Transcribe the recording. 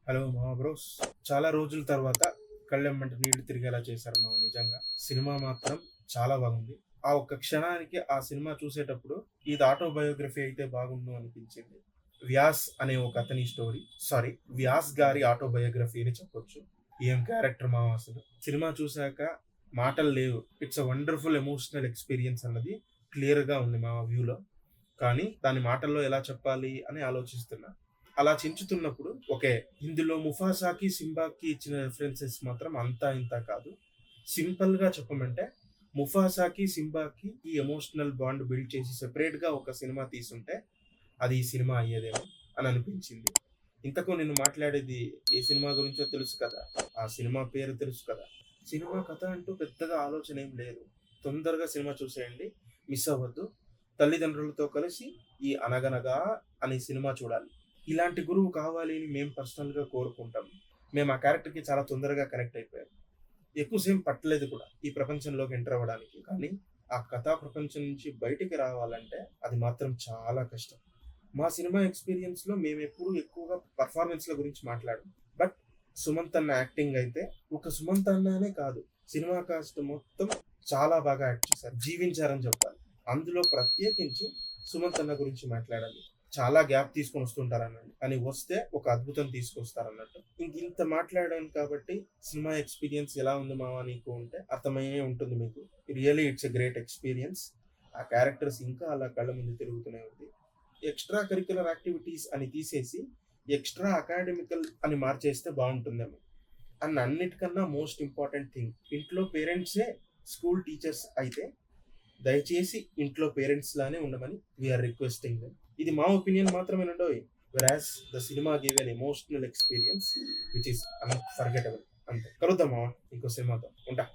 Hello మా bros. చాలా రోజుల తర్వాత కళ్ళెమ్మట నీళ్లు తిరిగేలా చేశారు మావ నిజంగా. సినిమా మాత్రం చాలా బాగుంది. ఆ ఒక్క క్షణానికి ఆ సినిమా చూసేటప్పుడు ఇది ఆటోబయోగ్రఫీ అయితే బాగుండు అనిపించింది. వ్యాస్ అనే ఒక అతని స్టోరీ. సారీ, వ్యాస్ గారి ఆటోబయోగ్రఫీ అని చెప్పొచ్చు. ఏం క్యారెక్టర్ మావ అసలు. సినిమా చూశాక మాటలు లేవు. It's a wonderful emotional experience అన్నది క్లియర్‌గా ఉంది మా వ్యూలో. కానీ దాన్ని మాటల్లో ఎలా చెప్పాలి అని ఆలోచిస్తున్నా. అలా చించుతున్నప్పుడు ఓకే. ఇందులో ముఫాసాకి, సింబాకి ఇచ్చిన రిఫరెన్సెస్ మాత్రం అంతా ఇంతా కాదు. సింపుల్‌గా చెప్పమంటే ముఫాసాకి, సింబాకి ఈ ఎమోషనల్ బాండ్ బిల్డ్ చేసి సెపరేట్‌గా ఒక సినిమా తీసుంటే అది ఈ సినిమా అయ్యేదేమో అని అనిపించింది. ఇంతకు నేను మాట్లాడేది ఏ సినిమా గురించో తెలుసు కదా! ఆ సినిమా పేరు తెలుసు కదా! సినిమా కథ అంటూ పెద్దగా ఆలోచన ఏం లేదు. తొందరగా సినిమా చూసేయండి. మిస్ అవ్వద్దు. తల్లిదండ్రులతో కలిసి ఈ 'అనగనగా' అనే సినిమా చూడాలి. ఇలాంటి గురువు కావాలి అని మేము పర్సనల్‌గా కోరుకుంటాం. మేము ఆ క్యారెక్టర్‌కి చాలా తొందరగా కనెక్ట్ అయిపోయాం. ఎక్కువ సేపు పట్టలేదు కూడా ఈ ప్రపంచంలోకి ఎంటర్ అవ్వడానికి. కానీ ఆ కథా ప్రపంచం నుంచి బయటికి రావాలంటే అది మాత్రం చాలా కష్టం. మా సినిమా ఎక్స్‌పీరియన్స్‌లో మేమెప్పుడూ ఎక్కువగా పెర్ఫార్మన్స్‌ల గురించి మాట్లాడం. బట్ సుమంత్ అన్న యాక్టింగ్ అయితే ఒక సుమంత్ అన్న అనే కాదు. సినిమా కాస్ట్ మొత్తం చాలా బాగా యాక్ట్ చేశారు. జీవించారని చెప్పాలి. అందులో ప్రత్యేకించి సుమంత్ అన్న గురించి మాట్లాడాలి. చాలా గ్యాప్ తీసుకొని వస్తుంటారనండి. కానీ వస్తే ఒక అద్భుతం తీసుకొస్తారన్నట్టు. ఇంత మాట్లాడాను కాబట్టి సినిమా ఎక్స్‌పీరియన్స్ ఎలా ఉంది మామ నీకు అంటే అర్థమయ్యే ఉంటుంది మీకు. Really it's a great experience. ఆ క్యారెక్టర్స్ ఇంకా అలా కళ్ళ ముందు తిరుగుతూనే ఉంది. ఎక్స్‌ట్రా కరిక్యులర్ యాక్టివిటీస్ అని తీసేసి ఎక్స్‌ట్రా అకాడమికల్ అని మార్చేస్తే బావుంటుందేమో. అండ్ అన్నిటికన్నా మోస్ట్ ఇంపార్టెంట్ థింగ్ ఇంట్లో పేరెంట్సే స్కూల్ టీచర్స్ అయితే దయచేసి ఇంట్లో పేరెంట్స్ లానే ఉండమని వీఆర్ రిక్వెస్టింగ్ దెమ్. ఇది మా ఒపీనియన్ మాత్రమేనండోయ్. Whereas the cinema give an emotional experience which is unforgettable. అంతే. కలుద్దాం మామ ఇంకో సినిమాతో. ఉంటా.